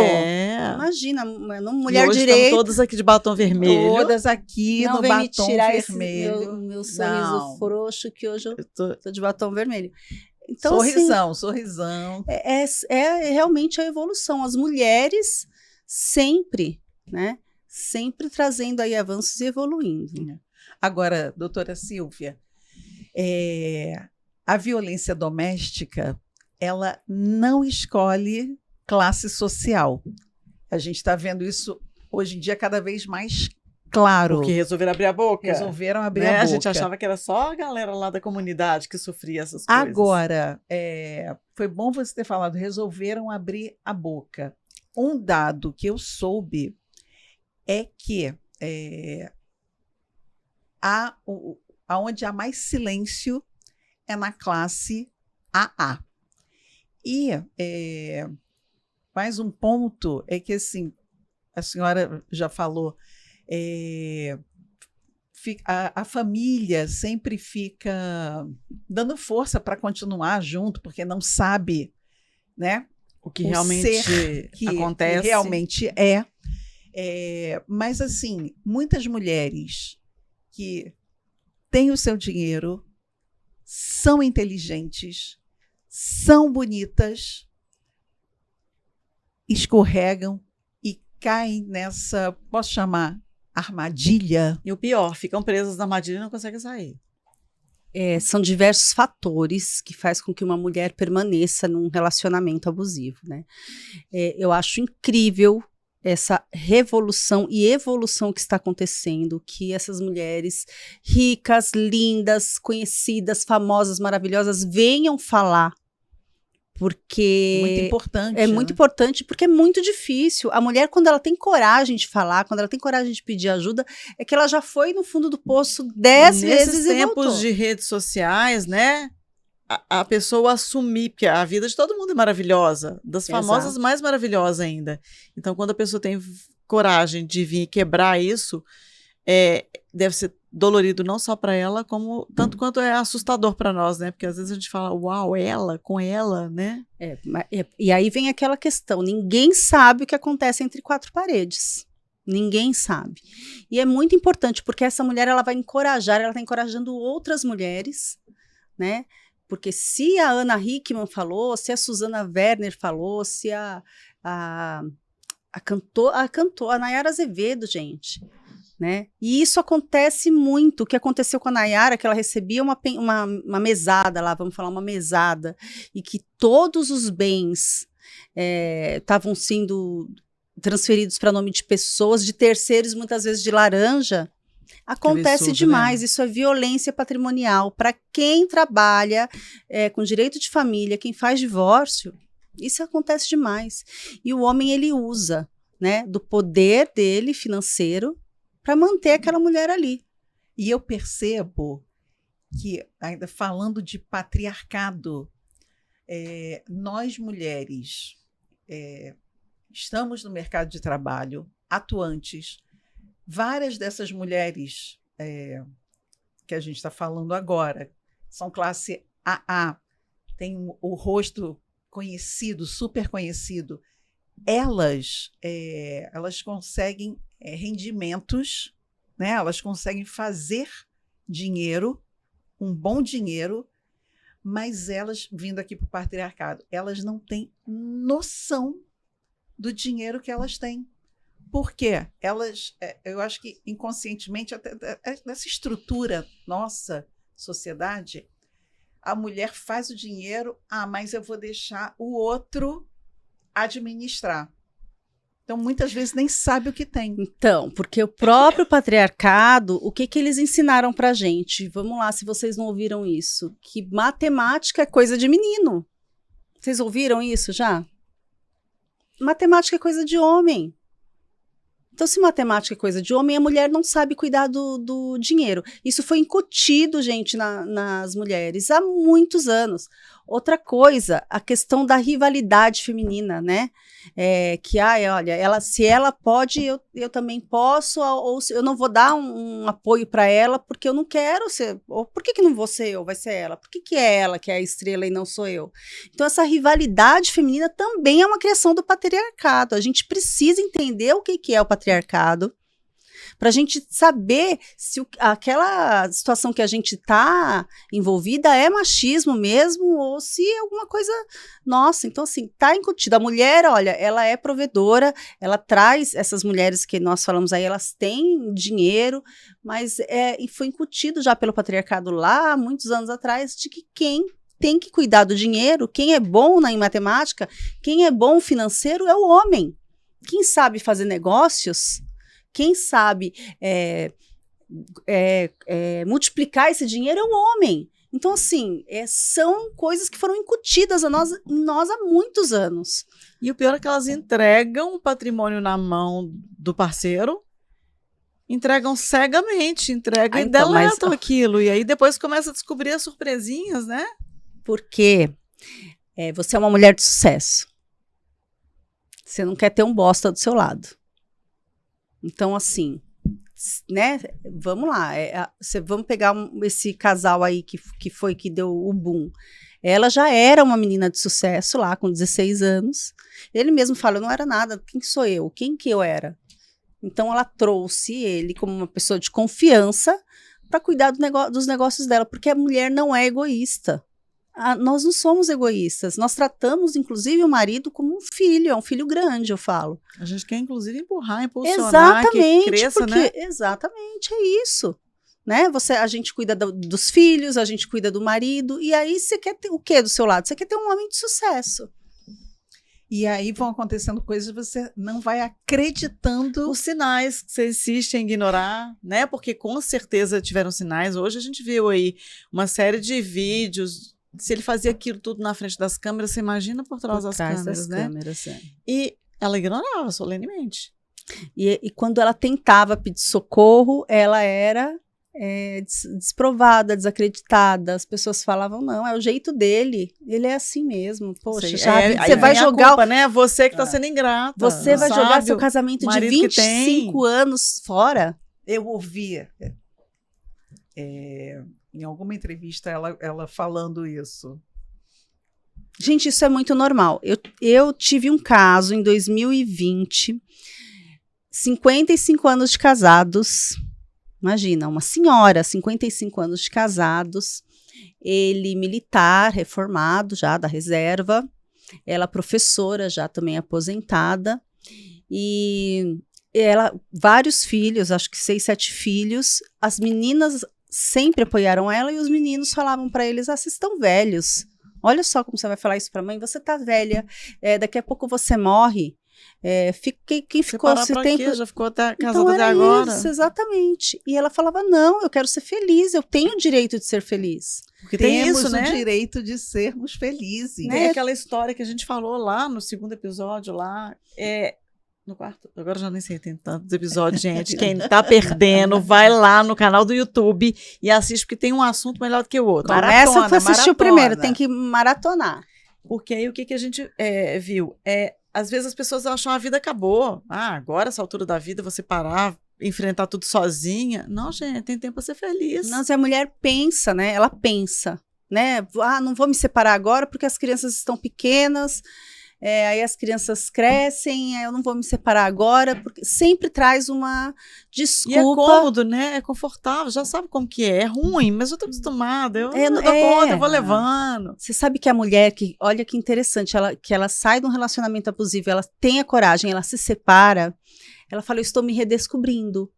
C: Imagina, uma mulher
B: hoje
C: direita.
B: Estamos todas aqui de batom vermelho.
A: Todas aqui
C: não
A: no
C: vem
A: batom
C: me tirar
A: vermelho.
C: Meu sorriso frouxo, que hoje eu tô de batom vermelho. Então,
A: sorrisão.
C: É realmente a evolução. As mulheres sempre, né? Sempre trazendo aí avanços e evoluindo.
A: Agora, doutora Silvia, a violência doméstica, ela não escolhe classe social. A gente está vendo isso hoje em dia cada vez mais claro.
B: Porque resolveram abrir a boca.
A: Resolveram abrir a boca.
B: A gente achava que era só a galera lá da comunidade que sofria essas coisas.
A: Agora, foi bom você ter falado, resolveram abrir a boca. Um dado que eu soube é que onde há mais silêncio é na classe AA. E mais um ponto é que, assim, a senhora já falou, a família sempre fica dando força para continuar junto, porque não sabe, né,
B: o que realmente acontece.
A: Que realmente mas, assim, muitas mulheres que têm o seu dinheiro, são inteligentes, são bonitas, escorregam e caem nessa, posso chamar, armadilha.
B: E o pior, ficam presas na armadilha e não conseguem sair.
C: São diversos fatores que fazem com que uma mulher permaneça num relacionamento abusivo, né? Eu acho incrível essa revolução e evolução que está acontecendo, que essas mulheres ricas, lindas, conhecidas, famosas, maravilhosas, venham falar. Porque
A: muito importante.
C: Muito importante, porque é muito difícil. A mulher, quando ela tem coragem de falar, quando ela tem coragem de pedir ajuda, é que ela já foi no fundo do poço 10 vezes e voltou.
B: Nesses tempos de redes sociais, né? A pessoa assumir, porque a vida de todo mundo é maravilhosa, das famosas mais maravilhosa ainda. Então, quando a pessoa tem coragem de vir quebrar isso, deve ser dolorido não só para ela, como tanto quanto é assustador para nós, né? Porque às vezes a gente fala, uau, ela, com ela, né?
C: E aí vem aquela questão, ninguém sabe o que acontece entre quatro paredes. Ninguém sabe. E é muito importante, porque essa mulher, ela está encorajando outras mulheres, né? Porque se a Ana Hickman falou, se a Susana Werner falou, se a Nayara Azevedo, gente, né? E isso acontece muito. O que aconteceu com a Nayara, que ela recebia uma mesada lá, vamos falar uma mesada, e que todos os bens estavam sendo transferidos para nome de pessoas, de terceiros, muitas vezes de laranja. Acontece absurdo, demais, né? Isso é violência patrimonial. Para quem trabalha com direito de família, quem faz divórcio, isso acontece demais. E o homem, ele usa, né, do poder dele financeiro para manter aquela mulher ali.
A: E eu percebo que, ainda falando de patriarcado, nós mulheres estamos no mercado de trabalho, atuantes. Várias dessas mulheres que a gente está falando agora são classe AA, tem o rosto conhecido, super conhecido. Elas conseguem rendimentos, né? Elas conseguem fazer dinheiro, um bom dinheiro, mas elas, vindo aqui para o patriarcado, elas não têm noção do dinheiro que elas têm. Por quê? Elas, eu acho que inconscientemente, até nessa estrutura nossa sociedade, a mulher faz o dinheiro, mas eu vou deixar o outro administrar. Então, muitas vezes nem sabe o que tem.
C: Então, porque o próprio patriarcado, o que eles ensinaram pra gente? Vamos lá, se vocês não ouviram isso, que matemática é coisa de menino. Vocês ouviram isso já? Matemática é coisa de homem. Então, se matemática é coisa de homem, a mulher não sabe cuidar do dinheiro. Isso foi incutido, gente, nas mulheres há muitos anos. Outra coisa, a questão da rivalidade feminina, né? Olha, se ela pode, eu também posso, ou eu não vou dar um apoio para ela porque eu não quero ser. Ou por que não vou ser eu, vai ser ela? Por que é ela que é a estrela e não sou eu? Então, essa rivalidade feminina também é uma criação do patriarcado. A gente precisa entender o que é o patriarcado, para a gente saber se aquela situação que a gente está envolvida é machismo mesmo, ou se é alguma coisa nossa. Então, assim, está incutido. A mulher, olha, ela é provedora, ela traz, essas mulheres que nós falamos aí, elas têm dinheiro, mas foi incutido já pelo patriarcado lá, muitos anos atrás, de que quem tem que cuidar do dinheiro, quem é bom em matemática, quem é bom financeiro é o homem. Quem sabe fazer negócios, quem sabe multiplicar esse dinheiro é o homem. Então, assim, são coisas que foram incutidas em nós há muitos anos.
B: E o pior é que elas entregam o patrimônio na mão do parceiro, entregam cegamente, e deletam aquilo. E aí depois começa a descobrir as surpresinhas, né?
C: Porque você é uma mulher de sucesso. Você não quer ter um bosta do seu lado. Então, assim, né? Vamos lá. Vamos pegar esse casal aí que deu o boom. Ela já era uma menina de sucesso lá, com 16 anos. Ele mesmo fala, eu não era nada. Quem sou eu? Quem que eu era? Então, ela trouxe ele como uma pessoa de confiança para cuidar dos negócios dela. Porque a mulher não é egoísta. Nós não somos egoístas, nós tratamos, inclusive, o marido como um filho, é um filho grande, eu falo.
B: A gente quer, inclusive, impulsionar, que cresça, né?
C: Exatamente, é isso. Né? A gente cuida dos filhos, a gente cuida do marido, e aí você quer ter o quê do seu lado? Você quer ter um homem de sucesso.
A: E aí vão acontecendo coisas, você não vai acreditando.
B: Os sinais que você insiste em ignorar, né? Porque com certeza tiveram sinais. Hoje a gente viu aí uma série de vídeos. Se ele fazia aquilo tudo na frente das câmeras, você imagina por trás das câmeras, né? E ela ignorava solenemente.
C: E quando ela tentava pedir socorro, ela era desprovada, desacreditada. As pessoas falavam, não, é o jeito dele. Ele é assim mesmo. Poxa, você vai jogar...
B: culpa, né? Você que está sendo ingrata.
C: Você vai jogar seu casamento de 25 anos fora.
A: Eu ouvi em alguma entrevista ela falando isso.
C: Gente, isso é muito normal. Eu tive um caso em 2020, 55 anos de casados. Imagina, uma senhora, 55 anos de casados, ele militar, reformado já da reserva, ela professora já também aposentada, e ela, vários filhos, acho que 6, 7 filhos, as meninas sempre apoiaram ela e os meninos falavam para eles, vocês estão velhos, olha só como você vai falar isso para a mãe, você tá velha, daqui a pouco você morre. Quem ficou esse tempo
B: quê? Já ficou até casada
C: então
B: até agora.
C: Isso, exatamente. E ela falava: não, eu quero ser feliz, eu tenho o direito de ser feliz.
B: Porque tem
A: Temos
B: isso, né?
A: o direito de sermos felizes.
B: Tem aquela história que a gente falou lá no 2º episódio, lá no 4º, agora já nem sei, tem tantos episódios, gente. Quem tá perdendo, vai lá no canal do YouTube e assiste, porque tem um assunto melhor do que o outro.
C: Começa a assistir o primeiro, tem que maratonar.
B: Porque aí o que a gente viu? Às vezes as pessoas acham que a vida acabou. Agora, essa altura da vida, você parar, enfrentar tudo sozinha. Não, gente, tem tempo para ser feliz.
C: Não, se a mulher pensa, né? Ela pensa, né? Não vou me separar agora porque as crianças estão pequenas, aí as crianças crescem, eu não vou me separar agora, porque sempre traz uma desculpa.
B: E é cômodo, né? É confortável, já sabe como que é. É ruim, mas eu tô acostumada, eu não dou conta, eu vou levando.
C: Você sabe que a mulher, olha que interessante, que ela sai de um relacionamento abusivo, ela tem a coragem, ela se separa, ela fala, eu estou me redescobrindo.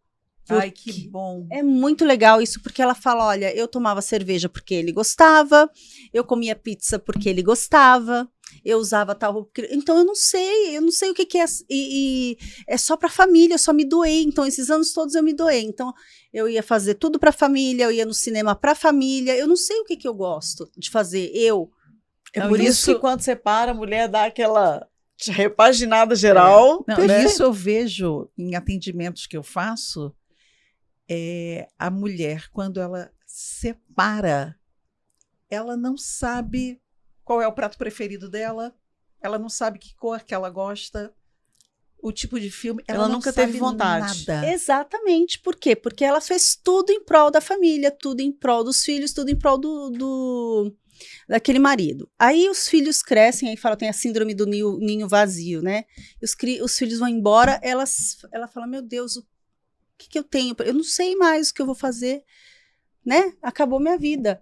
A: Ai, que bom.
C: É muito legal isso, porque ela fala, olha, eu tomava cerveja porque ele gostava, eu comia pizza porque ele gostava, eu usava tal roupa. Então eu não sei o que é. E é só pra família, eu só me doei. Então, esses anos todos eu me doei. Então, eu ia fazer tudo pra família, eu ia no cinema pra família. Eu não sei o que eu gosto de fazer.
B: É por isso que quando separa, a mulher dá aquela repaginada geral.
A: Isso eu vejo em atendimentos que eu faço. A mulher, quando ela separa, ela não sabe qual é o prato preferido dela, ela não sabe que cor que ela gosta, o tipo de filme, ela nunca teve vontade.
C: Nada. Exatamente. Por quê? Porque ela fez tudo em prol da família, tudo em prol dos filhos, tudo em prol daquele marido. Aí os filhos crescem, aí tem a síndrome do ninho vazio, né? Os filhos vão embora, ela fala, meu Deus, o que eu tenho? Eu não sei mais o que eu vou fazer, né? Acabou minha vida.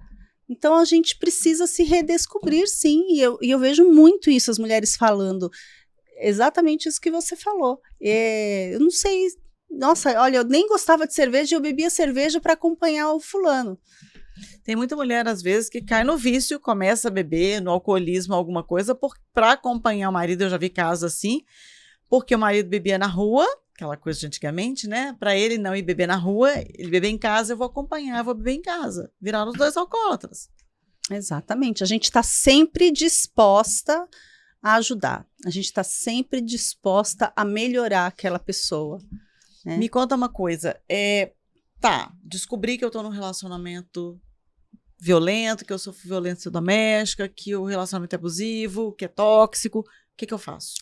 C: Então, a gente precisa se redescobrir, sim, e eu vejo muito isso, as mulheres falando, exatamente isso que você falou. Eu não sei, nossa, olha, eu nem gostava de cerveja, eu bebia cerveja para acompanhar o fulano.
B: Tem muita mulher, às vezes, que cai no vício, começa a beber, no alcoolismo, alguma coisa, para acompanhar o marido. Eu já vi casos assim, porque o marido bebia na rua, aquela coisa de antigamente, né? Para ele não ir beber na rua, ele beber em casa, eu vou acompanhar, eu vou beber em casa. Viraram os 2 alcoólatras.
C: Exatamente. A gente está sempre disposta a ajudar. A gente está sempre disposta a melhorar aquela pessoa. Né?
B: Me conta uma coisa. Descobri que eu estou num relacionamento violento, que eu sofro violência doméstica, que o relacionamento é abusivo, que é tóxico. O que eu faço?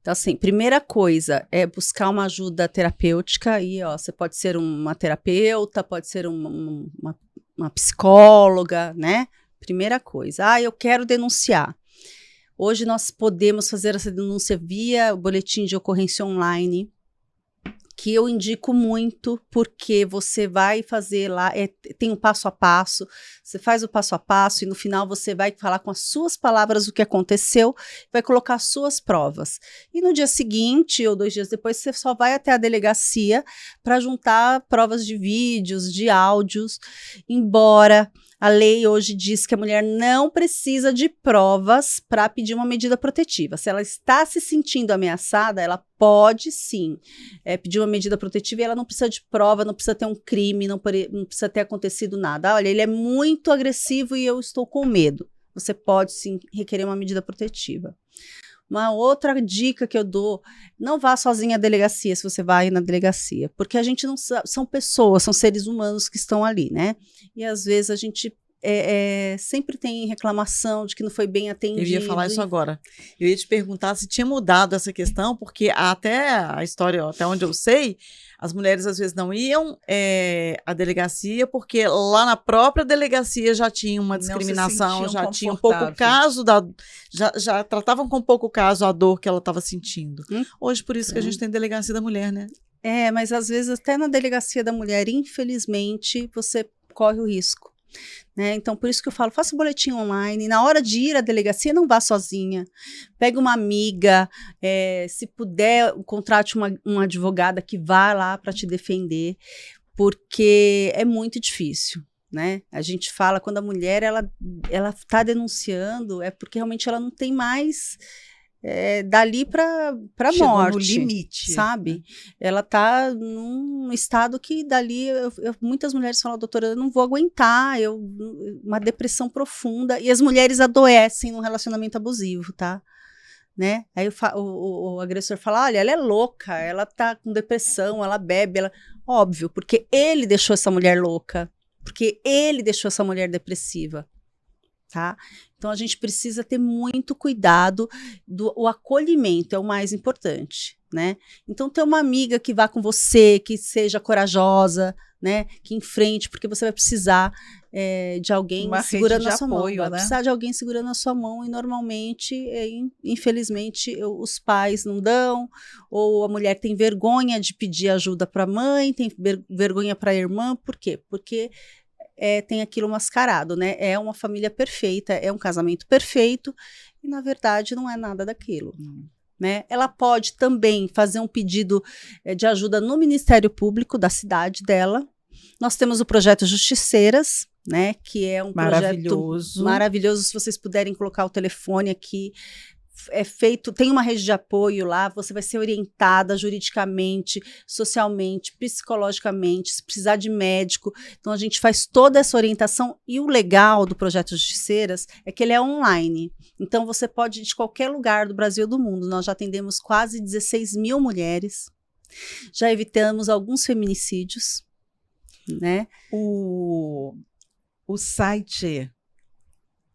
C: Então, assim, primeira coisa é buscar uma ajuda terapêutica. E, você pode ser uma terapeuta, pode ser uma psicóloga, né? Primeira coisa. Eu quero denunciar. Hoje nós podemos fazer essa denúncia via o boletim de ocorrência online, que eu indico muito, porque você vai fazer lá, tem um passo a passo, você faz o passo a passo e no final você vai falar com as suas palavras o que aconteceu, vai colocar as suas provas. E no dia seguinte, ou 2 dias depois, você só vai até a delegacia para juntar provas de vídeos, de áudios, embora a lei hoje diz que a mulher não precisa de provas para pedir uma medida protetiva. Se ela está se sentindo ameaçada, ela pode sim pedir uma medida protetiva e ela não precisa de prova, não precisa ter um crime, não precisa ter acontecido nada. Olha, ele é muito agressivo e eu estou com medo. Você pode sim requerer uma medida protetiva. Uma outra dica que eu dou, não vá sozinha à delegacia, se você vai na delegacia, porque a gente não são pessoas, são seres humanos que estão ali, né? E às vezes a gente sempre tem reclamação de que não foi bem atendido.
B: Eu ia falar isso agora. Eu ia te perguntar se tinha mudado essa questão, porque até a história, até onde eu sei, as mulheres às vezes não iam à delegacia, porque lá na própria delegacia já tinha uma discriminação, já tinha um pouco caso já tratavam com pouco caso a dor que ela estava sentindo. Hoje, por isso que a gente tem delegacia da mulher, né?
C: Mas às vezes até na delegacia da mulher, infelizmente, você corre o risco. Né? Então, por isso que eu falo, faça o boletim online, na hora de ir à delegacia, não vá sozinha, pegue uma amiga, se puder, contrate uma advogada que vá lá para te defender, porque é muito difícil. Né? A gente fala, quando a mulher ela está denunciando, é porque realmente ela não tem mais... dali para morte,
A: no limite,
C: sabe? Ela está num estado que dali muitas mulheres falam, doutora, eu não vou aguentar, uma depressão profunda, e as mulheres adoecem num relacionamento abusivo, tá? Né? Aí o agressor fala, olha, ela é louca, ela tá com depressão, ela bebe, óbvio, porque ele deixou essa mulher louca, porque ele deixou essa mulher depressiva. Tá? Então a gente precisa ter muito cuidado, o acolhimento é o mais importante, né? Então ter uma amiga que vá com você, que seja corajosa, né? Que enfrente, porque você vai precisar de alguém segurando a sua mão, vai precisar de alguém segurando a sua mão, e normalmente, infelizmente, os pais não dão, ou a mulher tem vergonha de pedir ajuda para a mãe, tem vergonha para a irmã, por quê? Porque tem aquilo mascarado, né? É uma família perfeita, é um casamento perfeito, e na verdade não é nada daquilo. Né? Ela pode também fazer um pedido de ajuda no Ministério Público da cidade dela. Nós temos o projeto Justiceiras, né? Que é um projeto maravilhoso. Se vocês puderem colocar o telefone aqui, tem uma rede de apoio lá, você vai ser orientada juridicamente, socialmente, psicologicamente, se precisar de médico. Então a gente faz toda essa orientação, e o legal do projeto Justiceiras é que ele é online. Então você pode ir de qualquer lugar do Brasil e do mundo. Nós já atendemos quase 16 mil mulheres, já evitamos alguns feminicídios, né?
A: O site...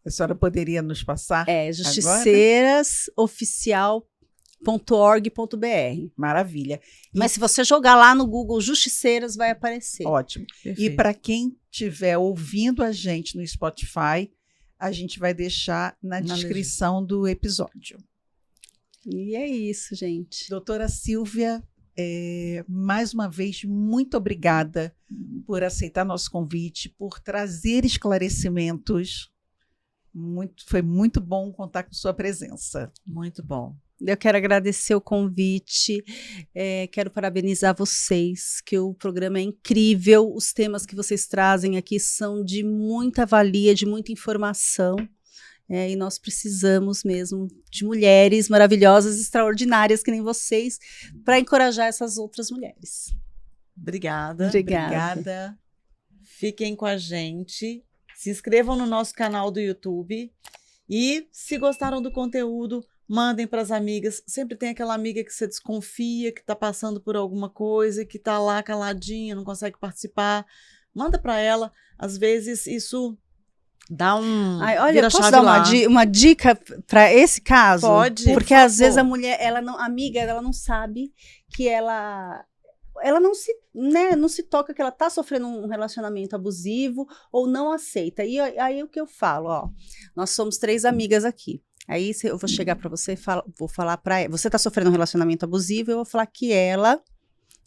A: A senhora poderia nos passar?
C: justiceirasoficial.org.br.
A: Maravilha.
C: Mas se você jogar lá no Google Justiceiras, vai aparecer.
A: Ótimo. Perfeito. E para quem estiver ouvindo a gente no Spotify, a gente vai deixar na descrição do episódio.
C: E é isso, gente.
A: Doutora Sílvia, mais uma vez, muito obrigada por aceitar nosso convite, por trazer esclarecimentos. Foi muito bom contar com sua presença.
B: Muito bom.
C: Eu quero agradecer o convite, quero parabenizar vocês, que o programa é incrível, os temas que vocês trazem aqui são de muita valia, de muita informação, e nós precisamos mesmo de mulheres maravilhosas, extraordinárias, que nem vocês, para encorajar essas outras mulheres.
B: Obrigada.
C: Obrigada.
B: Fiquem com a gente. Se inscrevam no nosso canal do YouTube, e se gostaram do conteúdo, mandem para as amigas. Sempre tem aquela amiga que você desconfia, que está passando por alguma coisa, que está lá caladinha, não consegue participar. Manda para ela. Às vezes isso dá
C: olha, posso dar uma dica para esse caso?
B: Pode.
C: Porque às vezes a mulher, a amiga, ela não sabe que ela não se toca que ela está sofrendo um relacionamento abusivo, ou não aceita. E aí o que eu falo, nós somos 3 amigas aqui. Aí eu vou chegar para você e vou falar para ela, você está sofrendo um relacionamento abusivo, eu vou falar que ela,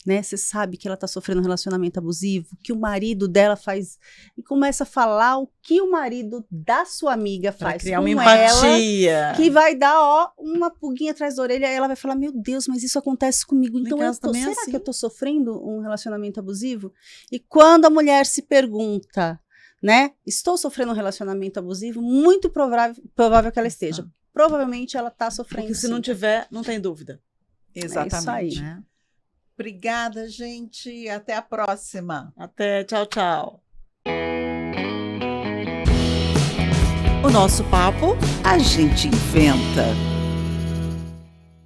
C: né, você sabe que ela está sofrendo um relacionamento abusivo, que o marido dela faz, e começa a falar o que o marido da sua amiga faz pra
B: criar uma empatia,
C: que vai dar uma pulguinha atrás da orelha, e ela vai falar, meu Deus, mas isso acontece comigo, então será que eu estou sofrendo um relacionamento abusivo? E quando a mulher se pergunta, né, estou sofrendo um relacionamento abusivo, muito provável que ela esteja, provavelmente ela está sofrendo.
B: Porque se não tiver, não tem dúvida.
A: Exatamente.
C: É isso aí.
B: Né?
A: Obrigada, gente. Até a próxima.
B: Até. Tchau, tchau. O nosso papo
A: a gente inventa.